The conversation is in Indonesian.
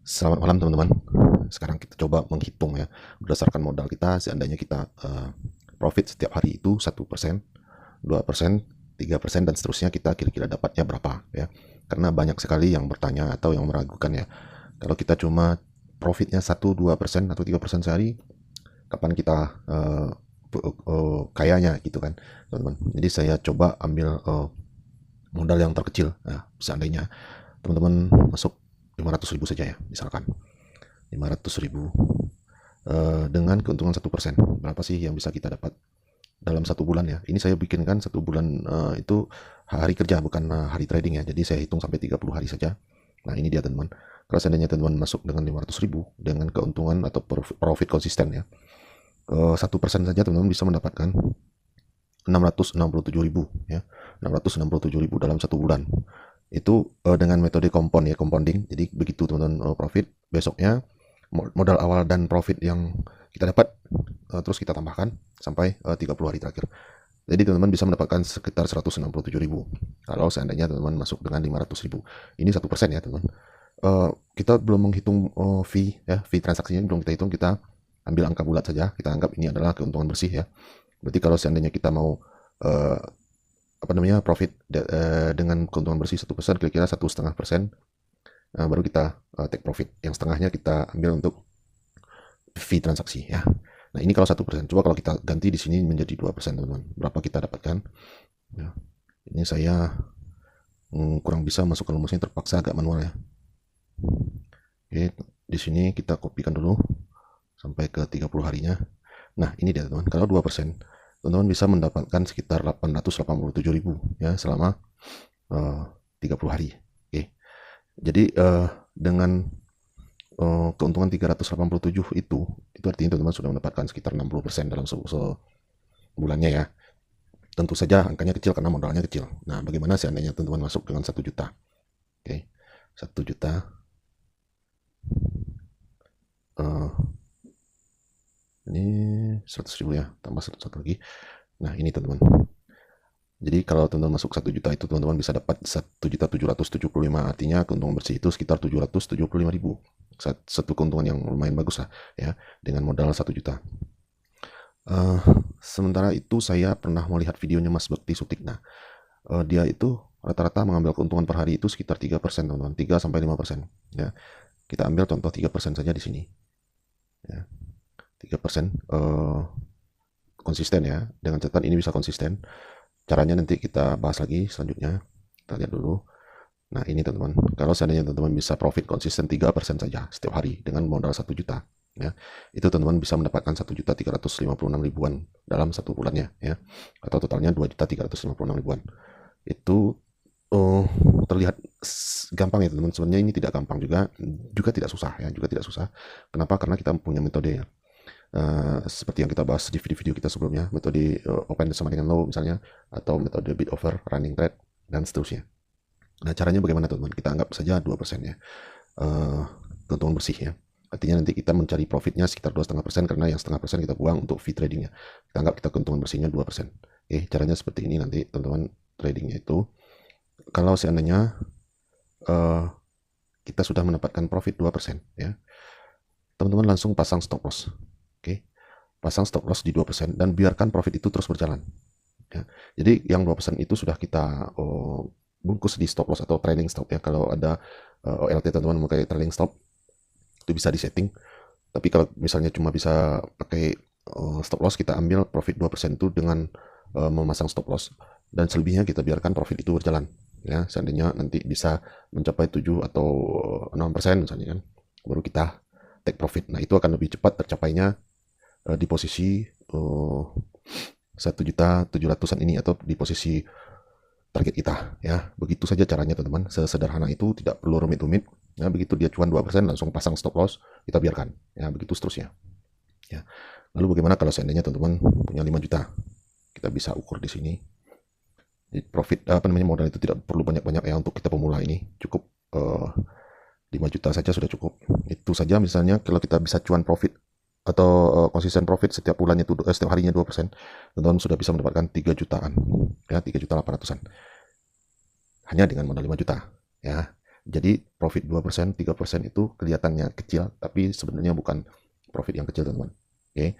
Selamat malam teman-teman. Sekarang kita coba menghitung ya, berdasarkan modal kita. Seandainya kita profit setiap hari itu 1%, 2%, 3%, dan seterusnya, kita kira-kira dapatnya berapa ya. Karena banyak sekali yang bertanya atau yang meragukan ya, kalau kita cuma profitnya 1-2% atau 3% sehari, kapan kita kayanya gitu kan teman-teman. Jadi saya coba ambil modal yang terkecil. Nah, seandainya teman-teman masuk 500.000 saja ya, misalkan 500.000 dengan keuntungan 1%, berapa sih yang bisa kita dapat dalam 1 bulan ya. Ini saya bikinkan 1 bulan itu hari kerja, bukan hari trading ya. Jadi saya hitung sampai 30 hari saja. Nah ini dia teman-teman. Kalau seandainya teman-teman masuk dengan 500.000 dengan keuntungan atau profit konsisten ya, 1% saja teman-teman bisa mendapatkan 667.000 ya, 667.000 dalam 1 bulan. Itu dengan metode compound ya, compounding. Jadi begitu teman-teman profit, besoknya modal awal dan profit yang kita dapat terus kita tambahkan sampai 30 hari terakhir. Jadi teman-teman bisa mendapatkan sekitar 167.000 kalau seandainya teman-teman masuk dengan 500.000. Ini 1% ya teman-teman. Kita belum menghitung fee ya, fee transaksinya belum kita hitung. Kita ambil angka bulat saja, kita anggap ini adalah keuntungan bersih ya. Berarti kalau seandainya kita mau profit dengan keuntungan bersih 1%, kira-kira 1,5%, baru kita take profit. Yang setengahnya kita ambil untuk fee transaksi ya. Nah ini kalau 1%. Coba kalau kita ganti di sini menjadi 2%, teman-teman, berapa kita dapatkan ya. Ini saya kurang bisa masukkan rumusnya, terpaksa agak manual ya. Oke, di sini kita kopikan dulu sampai ke 30 harinya. Nah ini dia teman-teman, kalau 2%, teman-teman bisa mendapatkan sekitar 887.000 ya selama 30 hari. Oke. Jadi dengan keuntungan 387 itu artinya teman-teman sudah mendapatkan sekitar 60% dalam sebulannya ya. Tentu saja angkanya kecil karena modalnya kecil. Nah bagaimana seandainya teman-teman masuk dengan 1 juta? Oke, 1 juta ini 100.000 ya, tambah 1 lagi. Nah ini teman-teman, jadi kalau teman-teman masuk 1 juta itu teman-teman bisa dapat 1.775, artinya keuntungan bersih itu sekitar 775.000. Satu keuntungan yang lumayan bagus lah ya, dengan modal 1 juta. Sementara itu saya pernah melihat videonya Mas Bekti Sutikna. Dia itu rata-rata mengambil keuntungan per hari itu sekitar 3% teman-teman, 3-5% ya. Kita ambil contoh 3% saja di sini ya. 3% konsisten ya, dengan catatan ini bisa konsisten. Caranya nanti kita bahas lagi selanjutnya. Kita lihat dulu. Nah ini teman-teman, kalau seandainya teman-teman bisa profit konsisten 3% saja setiap hari dengan modal 1 juta ya, itu teman-teman bisa mendapatkan 1.356.000-an dalam 1 bulannya ya, atau totalnya 2.356.000-an. Itu terlihat gampang ya teman-teman. Sebenarnya ini tidak gampang juga tidak susah ya, juga tidak susah. Kenapa? Karena kita punya metode ya. Seperti yang kita bahas di video-video kita sebelumnya, metode open sama dengan low misalnya, atau metode bid over, running trade, dan seterusnya. Nah caranya bagaimana teman-teman? Kita anggap saja 2% ya, keuntungan bersih ya. Artinya nanti kita mencari profitnya sekitar 2,5%, karena yang 0,5% kita buang untuk fee tradingnya. Kita anggap kita keuntungan bersihnya 2%. Oke, caranya seperti ini nanti teman-teman. Tradingnya itu, kalau seandainya kita sudah mendapatkan profit 2% ya, teman-teman langsung pasang stop loss. Oke, pasang stop loss di 2% dan biarkan profit itu terus berjalan ya. Jadi yang 2% itu sudah kita bungkus di stop loss atau trailing stop ya. Kalau ada OLT teman-teman memakai trailing stop, itu bisa disetting. Tapi kalau misalnya cuma bisa pakai stop loss, kita ambil profit 2% itu dengan memasang stop loss, dan selebihnya kita biarkan profit itu berjalan ya. Seandainya nanti bisa mencapai 7 atau 6% misalnya kan, baru kita take profit. Nah itu akan lebih cepat tercapainya di posisi 1.700.000-an ini, atau di posisi target kita ya. Begitu saja caranya teman-teman, sesederhana itu, tidak perlu rumit-rumit ya. Begitu dia cuan 2% langsung pasang stop loss, kita biarkan ya, begitu seterusnya ya. Lalu bagaimana kalau seandainya teman-teman punya 5 juta? Kita bisa ukur di sini. Jadi profit modal itu tidak perlu banyak-banyak ya untuk kita pemula ini, cukup 5 juta saja sudah cukup. Itu saja misalnya kalau kita bisa cuan profit atau konsisten profit setiap bulannya itu setiap harinya 2%, teman-teman sudah bisa mendapatkan 3 jutaan ya, 3.800.000-an hanya dengan modal 5 juta ya. Jadi profit 2%, 3% itu kelihatannya kecil, tapi sebenarnya bukan profit yang kecil teman-teman. Oke.